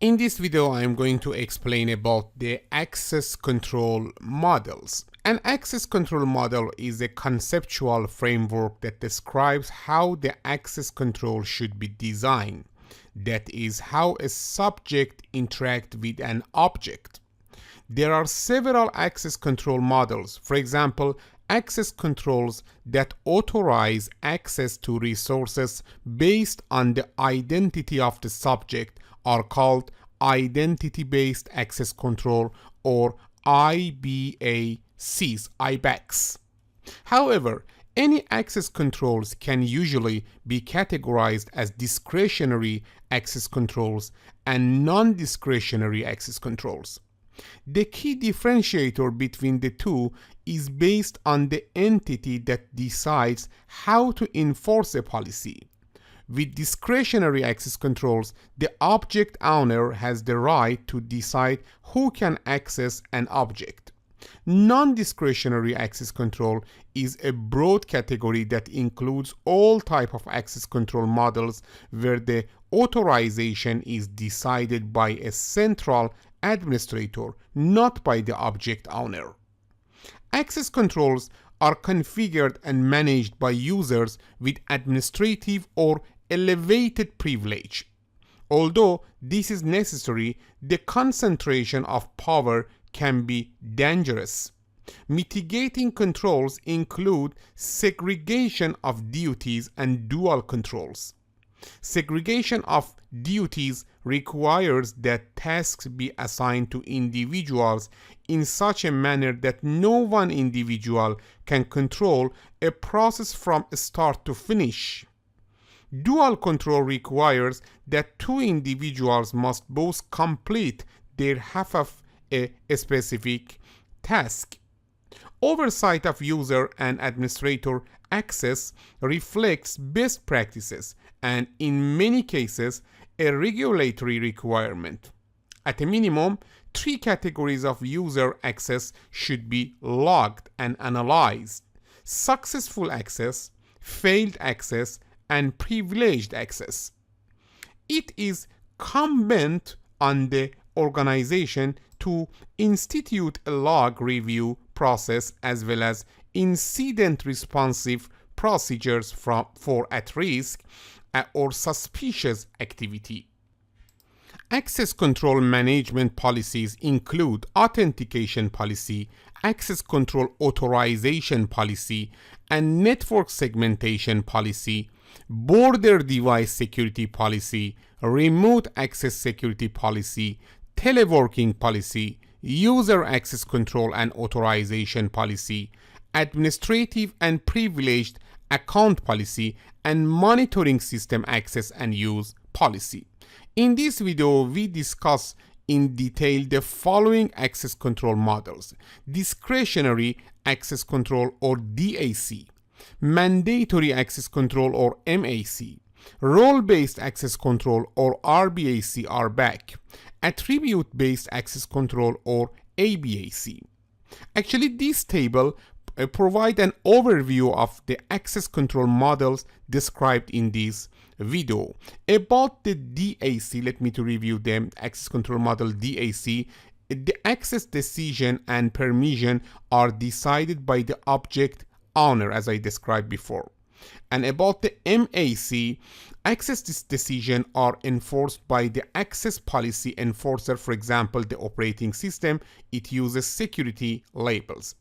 In this video, I am going to explain about the access control models. An access control model is a conceptual framework that describes how the access control should be designed. That is, how a subject interacts with an object. There are several access control models. For example, access controls that authorize access to resources based on the identity of the subject are called identity-based access control, or ABACs. However, any access controls can usually be categorized as discretionary access controls and non-discretionary access controls. The key differentiator between the two is based on the entity that decides how to enforce a policy. With discretionary access controls, the object owner has the right to decide who can access an object. Non-discretionary access control is a broad category that includes all types of access control models where the authorization is decided by a central administrator, not by the object owner. Access controls are configured and managed by users with administrative or elevated privilege. Although this is necessary, the concentration of power can be dangerous. Mitigating controls include segregation of duties and dual controls. Segregation of duties requires that tasks be assigned to individuals in such a manner that no one individual can control a process from start to finish. Dual control requires that two individuals must both complete their half of a specific task. Oversight of user and administrator access reflects best practices and, in many cases, a regulatory requirement. At a minimum, 3 categories of user access should be logged and analyzed: successful access, failed access, and privileged access. It is incumbent on the organization to institute a log review process as well as incident responsive procedures for at-risk or suspicious activity. Access control management policies include authentication policy, access control authorization policy, and network segmentation policy, border device security policy, remote access security policy, teleworking policy, user access control and authorization policy, administrative and privileged account policy, and monitoring system access and use policy. In this video, we discuss in detail the following access control models: discretionary access control, or DAC, mandatory access control, or MAC, role-based access control, or RBAC, attribute-based access control, or ABAC. Actually, this table provides an overview of the access control models described in this video. About the DAC, let me to review them. Access control model DAC: the access decision and permission are decided by the object owner, as I described before. And about the MAC, access decisions are enforced by the access policy enforcer. For example, the operating system, it uses security labels.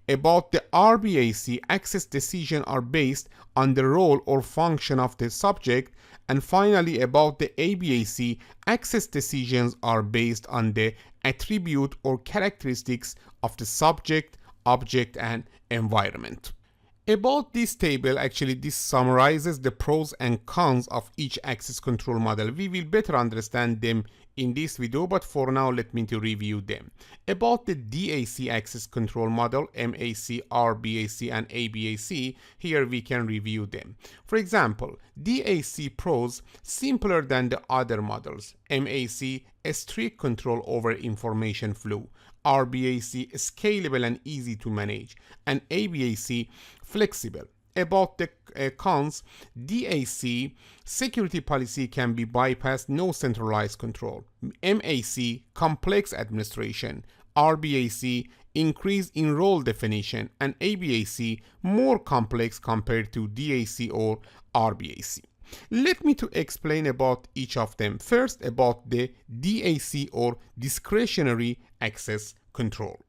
About the RBAC, access decisions are based on the role or function of the subject. And finally, about the ABAC, access decisions are based on the attribute or characteristics of the subject, object, and environment. About this table, actually this summarizes the pros and cons of each access control model. We will better understand them in this video, but for now let me to review them. About the DAC access control model, MAC, RBAC, and ABAC, here we can review them. For example, DAC pros: simpler than the other models. MAC, a strict control over information flow. RBAC, scalable and easy to manage. And ABAC, flexible. About the cons, DAC, security policy can be bypassed, no centralized control. MAC, complex administration. RBAC, increase in role definition. And ABAC, more complex compared to DAC or RBAC. Let me to explain about each of them. First, about the DAC or discretionary access control.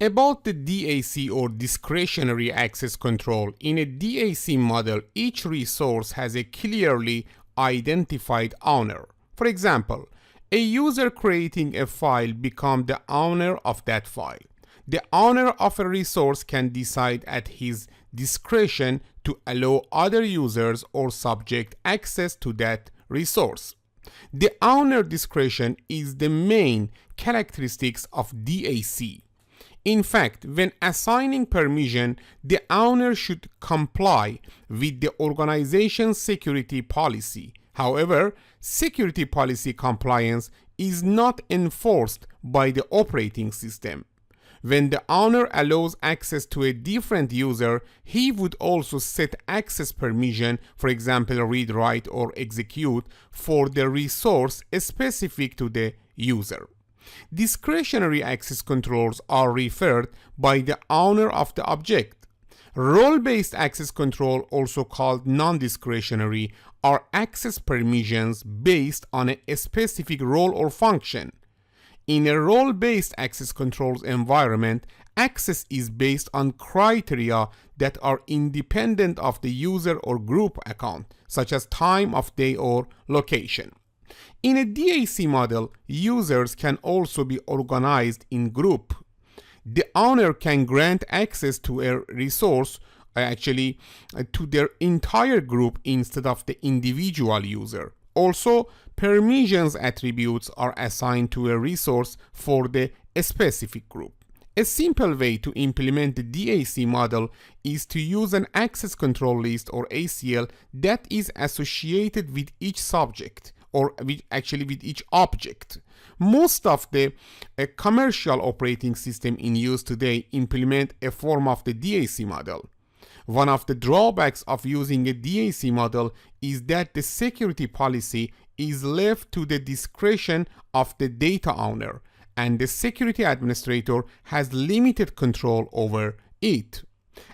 About the DAC or discretionary access control, in a DAC model, each resource has a clearly identified owner. For example, a user creating a file becomes the owner of that file. The owner of a resource can decide at his discretion to allow other users or subject access to that resource. The owner discretion is the main characteristics of DAC. In fact, when assigning permission, the owner should comply with the organization's security policy. However, security policy compliance is not enforced by the operating system. When the owner allows access to a different user, he would also set access permission, for example, read, write, or execute, for the resource specific to the user. Discretionary access controls are referred by the owner of the object. Role-based access control, also called non-discretionary, are access permissions based on a specific role or function. In a role-based access controls environment, access is based on criteria that are independent of the user or group account, such as time of day or location. In a DAC model, users can also be organized in group. The owner can grant access to a resource, to their entire group instead of the individual user. Also, permissions attributes are assigned to a resource for the specific group. A simple way to implement the DAC model is to use an access control list or ACL that is associated with each subject, or with each object. Most of the commercial operating system in use today implement a form of the DAC model. One of the drawbacks of using a DAC model is that the security policy is left to the discretion of the data owner, and the security administrator has limited control over it.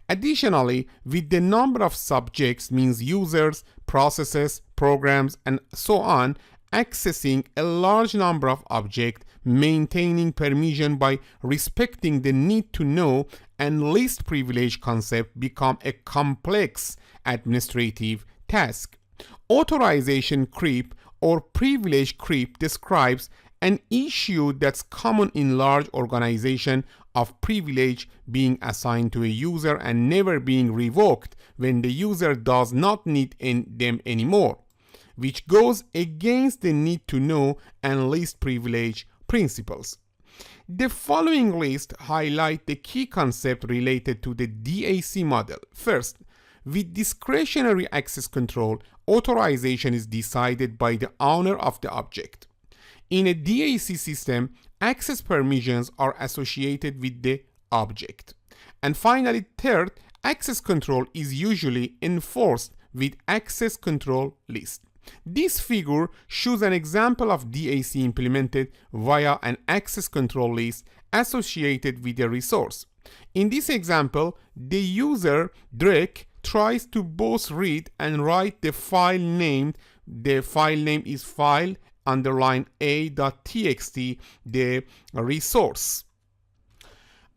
Additionally, with the number of subjects means users, processes, programs, and so on, accessing a large number of objects, maintaining permission by respecting the need to know and least privilege concept become a complex administrative task. Authorization creep or privilege creep describes an issue that's common in large organizations of privilege being assigned to a user and never being revoked when the user does not need them anymore, which goes against the need to know and least privilege principles. The following list highlight the key concepts related to the DAC model. First, with discretionary access control, authorization is decided by the owner of the object. In a DAC system, access permissions are associated with the object. And finally, third, access control is usually enforced with access control list. This figure shows an example of DAC implemented via an access control list associated with a resource. In this example, the user, Drake, tries to both read and write the file named. The file name is file _a.txt, the resource.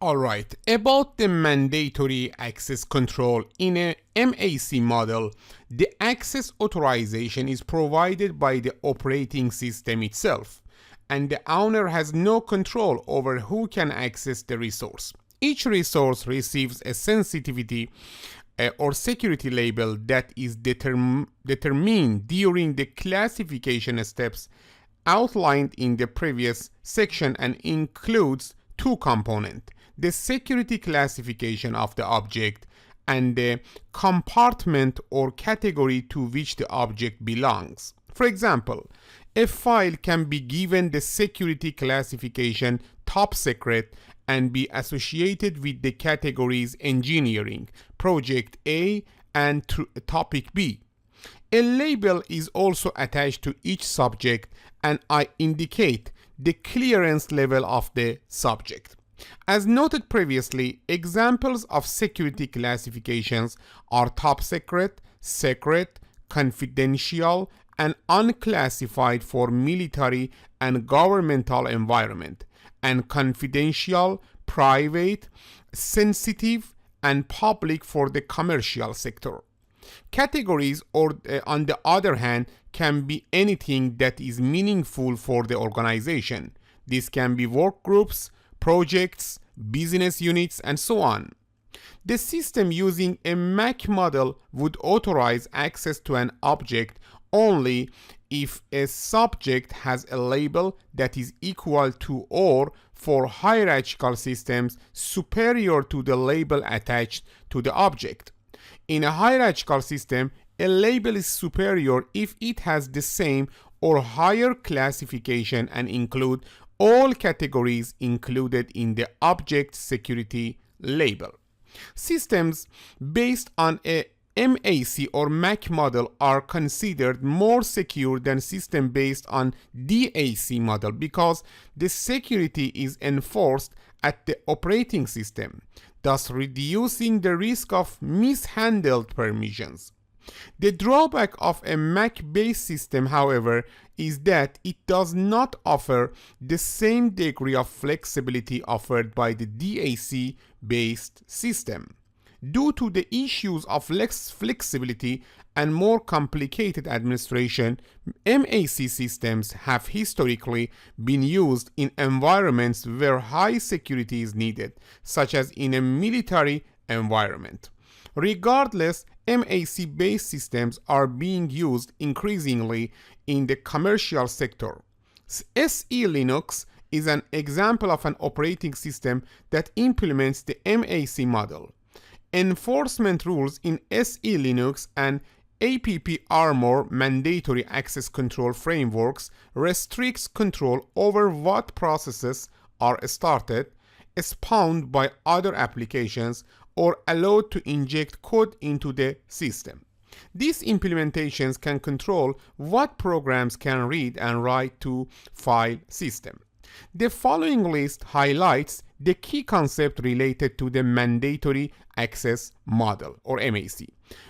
Alright, about the mandatory access control. In a MAC model, the access authorization is provided by the operating system itself, and the owner has no control over who can access the resource. Each resource receives a sensitivity or security label that is determined during the classification steps outlined in the previous section and includes two components: the security classification of the object and the compartment or category to which the object belongs. For example, a file can be given the security classification top secret and be associated with the categories engineering, project A, and topic B. A label is also attached to each subject, and I indicate the clearance level of the subject. As noted previously, examples of security classifications are top secret, secret, confidential, and unclassified for military and governmental environment, and confidential, private, sensitive, and public for the commercial sector. Categories, on the other hand, can be anything that is meaningful for the organization. This can be work groups, projects, business units, and so on. The system using a MAC model would authorize access to an object only if a subject has a label that is equal to or, for hierarchical systems, superior to the label attached to the object. In a hierarchical system, a label is superior if it has the same or higher classification and include all categories included in the object security label. Systems based on a MAC or MAC model are considered more secure than systems based on DAC model because the security is enforced at the operating system, thus reducing the risk of mishandled permissions. The drawback of a MAC-based system, however, is that it does not offer the same degree of flexibility offered by the DAC-based system. Due to the issues of less flexibility and more complicated administration, MAC systems have historically been used in environments where high security is needed, such as in a military environment. Regardless, MAC-based systems are being used increasingly in the commercial sector. SE Linux is an example of an operating system that implements the MAC model. Enforcement rules in SE Linux and APP Armor mandatory access control frameworks restricts control over what processes are started, spawned by other applications, or allowed to inject code into the system. These implementations can control what programs can read and write to file system. The following list highlights the key concept related to the mandatory access model or MAC.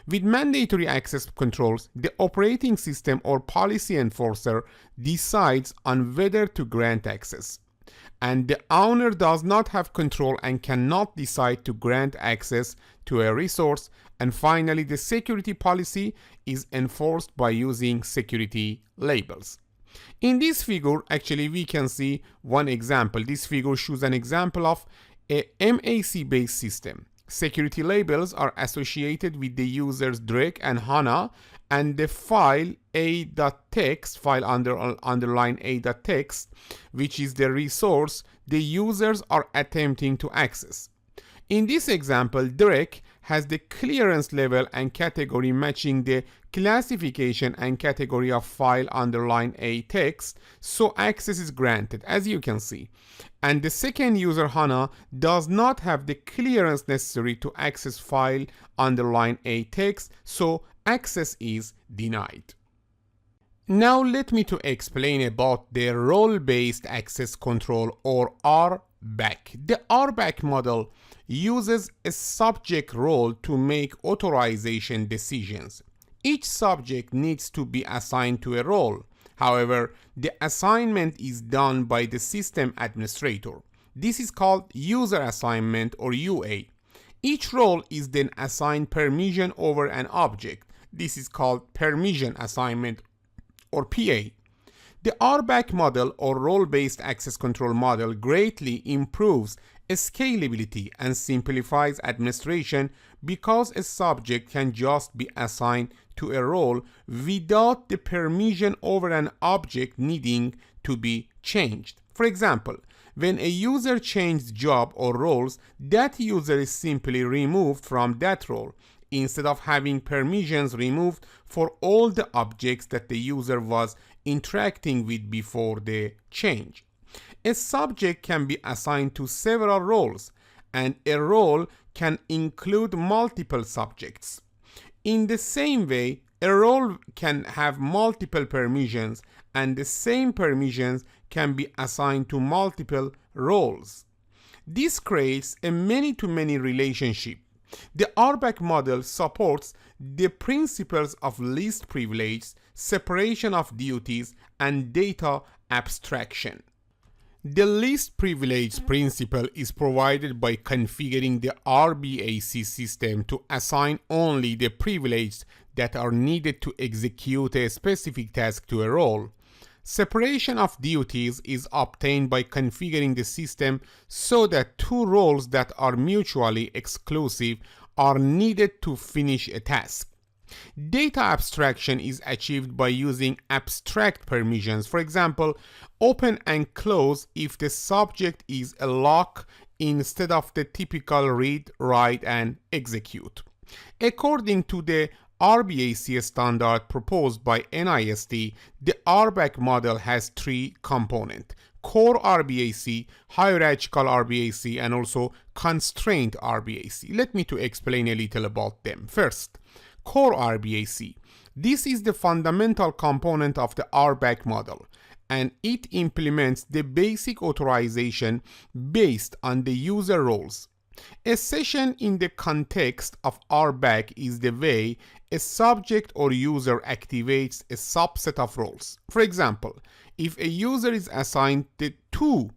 With mandatory access controls, the operating system or policy enforcer decides on whether to grant access, and the owner does not have control and cannot decide to grant access to a resource. And finally, the security policy is enforced by using security labels. In this figure, actually, we can see one example. This figure shows an example of a MAC-based system. Security labels are associated with the user's direct and HANA, and the file a.txt, file underline a.txt, which is the resource the users are attempting to access. In this example, direct has the clearance level and category matching the classification and category of file underline a text, so access is granted, as you can see. And the second user, HANA, does not have the clearance necessary to access file underline a text, so access is denied. Now let me to explain about the role-based access control or RBAC. The RBAC model uses a subject role to make authorization decisions. Each subject needs to be assigned to a role. However, the assignment is done by the system administrator. This is called user assignment or UA. Each role is then assigned permission over an object. This is called permission assignment or PA. The RBAC model or role-based access control model greatly improves scalability and simplifies administration because a subject can just be assigned to a role without the permission over an object needing to be changed. For example, when a user changes job or roles, that user is simply removed from that role, instead of having permissions removed for all the objects that the user was interacting with before the change. A subject can be assigned to several roles, and a role can include multiple subjects. In the same way, a role can have multiple permissions, and the same permissions can be assigned to multiple roles. This creates a many-to-many relationship. The RBAC model supports the principles of least privilege, separation of duties, and data abstraction. The least privilege principle is provided by configuring the RBAC system to assign only the privileges that are needed to execute a specific task to a role. Separation of duties is obtained by configuring the system so that two roles that are mutually exclusive are needed to finish a task. Data abstraction is achieved by using abstract permissions, for example, open and close if the subject is a lock instead of the typical read, write, and execute. According to the RBAC standard proposed by NIST, the RBAC model has three components: core RBAC, hierarchical RBAC, and also constraint RBAC. Let me to explain a little about them. First, core RBAC. This is the fundamental component of the RBAC model, and it implements the basic authorization based on the user roles. A session in the context of RBAC is the way a subject or user activates a subset of roles. For example, if a user is assigned the two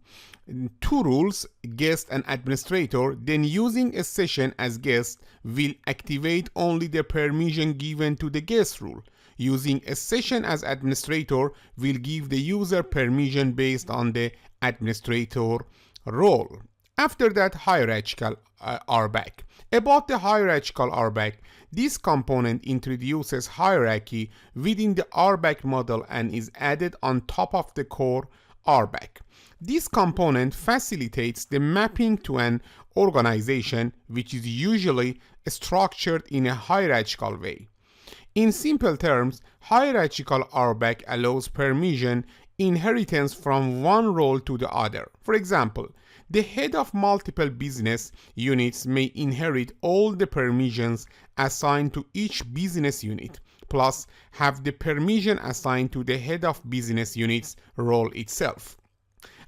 roles, guest and administrator, then using a session as guest will activate only the permission given to the guest rule. Using a session as administrator will give the user permission based on the administrator role. After that, hierarchical RBAC. About the hierarchical RBAC, this component introduces hierarchy within the RBAC model and is added on top of the core RBAC. This component facilitates the mapping to an organization which is usually structured in a hierarchical way. In simple terms, hierarchical RBAC allows permission inheritance from one role to the other. For example, the head of multiple business units may inherit all the permissions assigned to each business unit, plus have the permission assigned to the head of business unit's role itself.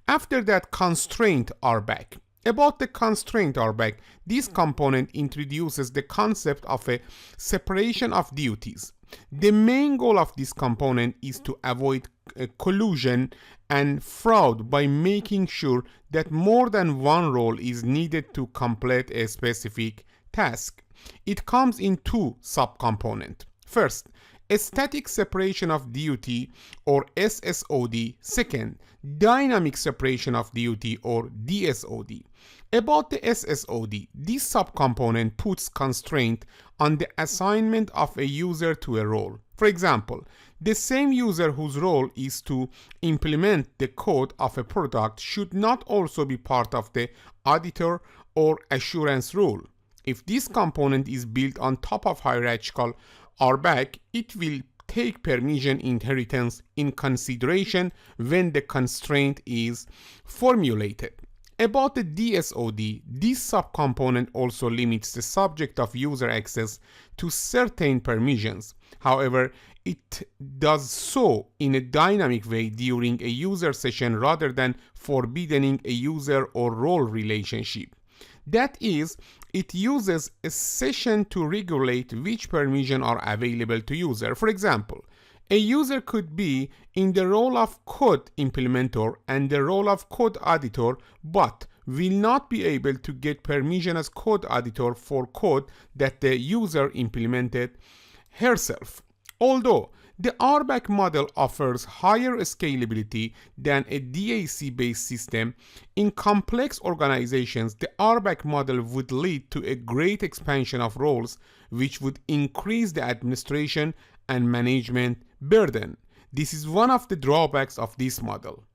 After that, constraint RBAC. About the constraint RBAC, this component introduces the concept of a separation of duties. The main goal of this component is to avoid collusion and fraud by making sure that more than one role is needed to complete a specific task. It comes in two subcomponents. First, a static separation of duty or SSOD. Second, dynamic separation of duty or DSOD. About the SSOD, this subcomponent puts constraint on the assignment of a user to a role. For example, the same user whose role is to implement the code of a product should not also be part of the auditor or assurance rule. If this component is built on top of hierarchical RBAC, it will take permission inheritance in consideration when the constraint is formulated. About the DSOD, this subcomponent also limits the subject of user access to certain permissions. However, it does so in a dynamic way during a user session rather than forbidding a user or role relationship. That is, it uses a session to regulate which permissions are available to user. For example, a user could be in the role of code implementer and the role of code auditor, but will not be able to get permission as code auditor for code that the user implemented herself. Although the RBAC model offers higher scalability than a DAC-based system, in complex organizations, the RBAC model would lead to a great expansion of roles, which would increase the administration and management burden. This is one of the drawbacks of this model.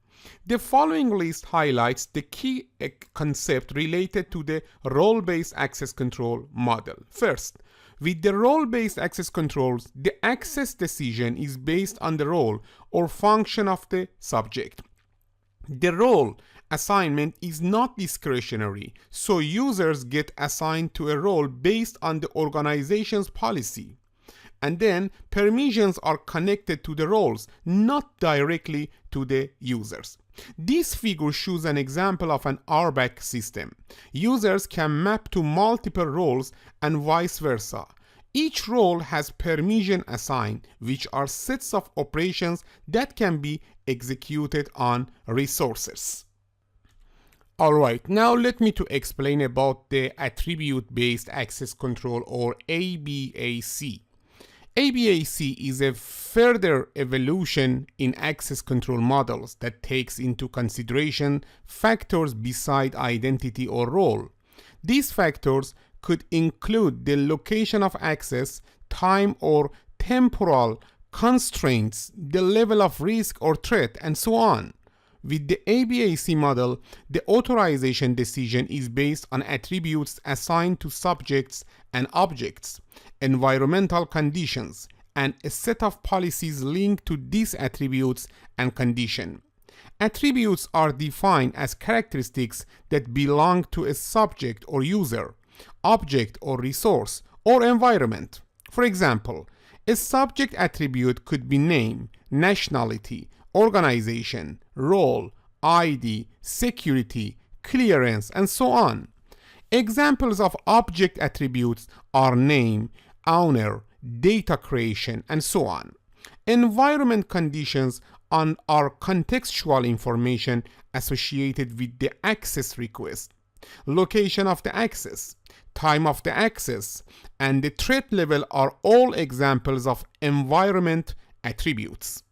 The following list highlights the key concept related to the role-based access control model. First, with the role-based access controls, the access decision is based on the role or function of the subject. The role assignment is not discretionary, so users get assigned to a role based on the organization's policy. And then permissions are connected to the roles, not directly to the users. This figure shows an example of an RBAC system. Users can map to multiple roles and vice versa. Each role has permission assigned, which are sets of operations that can be executed on resources. Alright, now let me to explain about the attribute-based access control, or ABAC. ABAC is a further evolution in access control models that takes into consideration factors beside identity or role. These factors could include the location of access, time or temporal constraints, the level of risk or threat, and so on. With the ABAC model, the authorization decision is based on attributes assigned to subjects and objects, environmental conditions, and a set of policies linked to these attributes and condition. Attributes are defined as characteristics that belong to a subject or user, object or resource, or environment. For example, a subject attribute could be name, nationality, organization, role, ID, security, clearance, and so on. Examples of object attributes are name, owner, data creation, and so on. Environment conditions are contextual information associated with the access request. Location of the access, time of the access, and the threat level are all examples of environment attributes.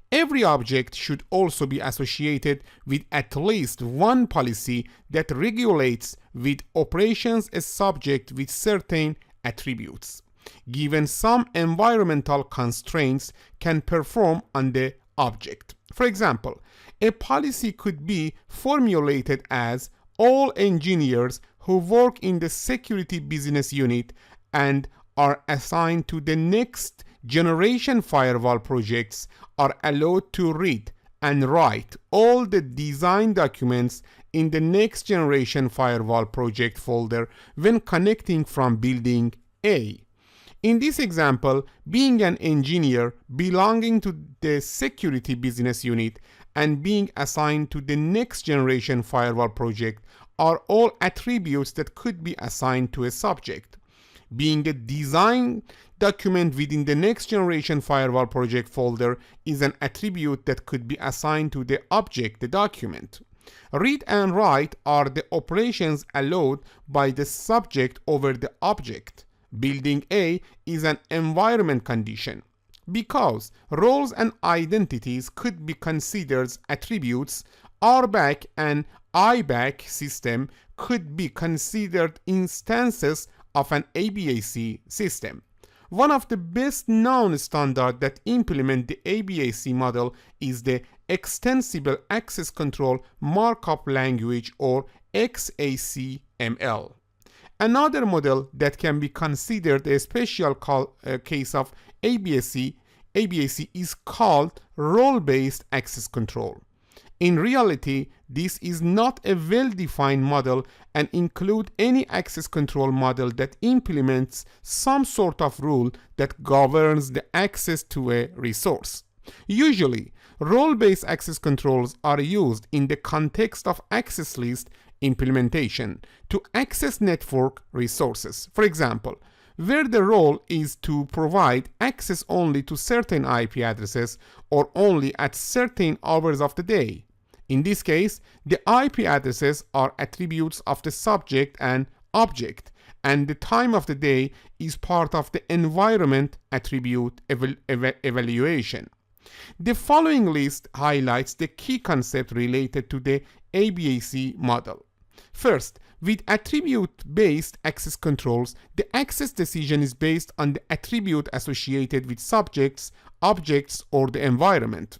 Every object should also be associated with at least one policy that regulates with operations a subject with certain attributes, given some environmental constraints can perform on the object. For example, a policy could be formulated as all engineers who work in the security business unit and are assigned to the next generation firewall projects are allowed to read and write all the design documents in the next generation firewall project folder when connecting from building A. In this example, being an engineer belonging to the security business unit and being assigned to the next generation firewall project are all attributes that could be assigned to a subject. Being a design document within the next generation firewall project folder is an attribute that could be assigned to the object, the document. Read and write are the operations allowed by the subject over the object. Building A is an environment condition. Because roles and identities could be considered attributes, RBAC and ABAC system could be considered instances of an ABAC system. One of the best known standards that implement the ABAC model is the Extensible Access Control Markup Language, or XACML. Another model that can be considered a special case of ABAC is called role-based access control. In reality, this is not a well-defined model and includes any access control model that implements some sort of rule that governs the access to a resource. Usually, role-based access controls are used in the context of access list implementation to access network resources. For example, where the role is to provide access only to certain IP addresses or only at certain hours of the day. In this case, the IP addresses are attributes of the subject and object, and the time of the day is part of the environment attribute evaluation. The following list highlights the key concepts related to the ABAC model. First, with attribute-based access controls, the access decision is based on the attribute associated with subjects, objects, or the environment.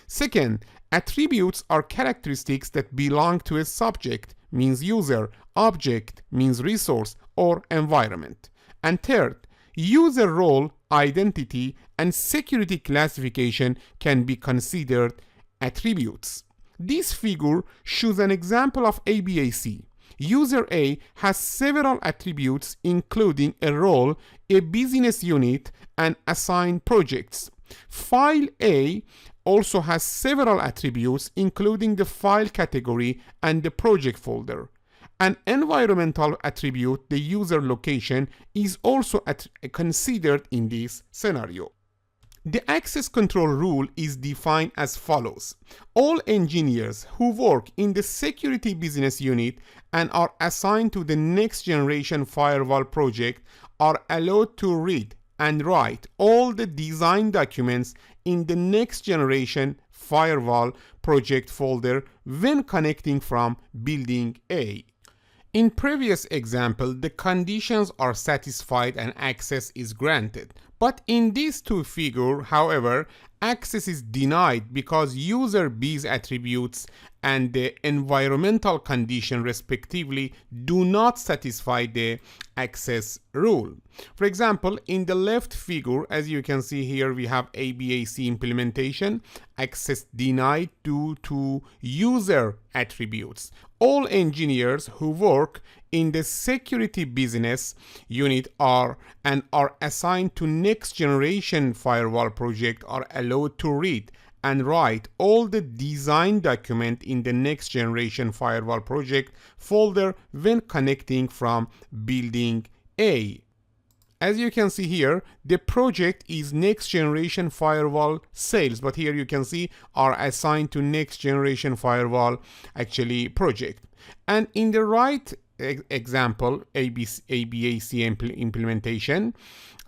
Second, attributes are characteristics that belong to a subject, means user, object, means resource, or environment. And third, user role, identity, and security classification can be considered attributes. This figure shows an example of ABAC. User A has several attributes including a role, a business unit, and assigned projects. File A also has several attributes including the file category and the project folder. An environmental attribute, the user location, is also considered in this scenario. The access control rule is defined as follows. All engineers who work in the security business unit and are assigned to the next generation firewall project are allowed to read and write all the design documents in the next generation firewall project folder when connecting from building A. In previous example, the conditions are satisfied and access is granted. But in these two figures, however, access is denied because user B's attributes and the environmental condition respectively do not satisfy the access rule. For example, in the left figure, as you can see here, we have ABAC implementation, access denied due to user attributes. All engineers who work in the security business unit are assigned to next generation firewall project are allowed to read and write all the design document in the next generation firewall project folder when connecting from building A. As you can see here, the project is next generation firewall sales, but here you can see are assigned to next generation firewall project. And in the right example, ABAC implementation,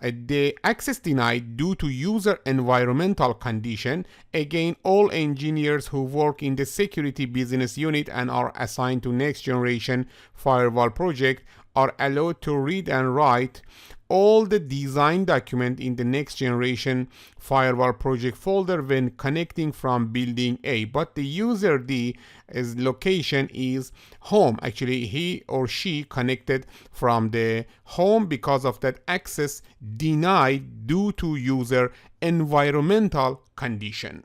the access denied due to user environmental condition. Again, all engineers who work in the security business unit and are assigned to next generation firewall project are allowed to read and write all the design document in the next generation firewall project folder when connecting from building A. But the user D's location is home. Actually, he or she connected from the home because of that access denied due to user environmental condition.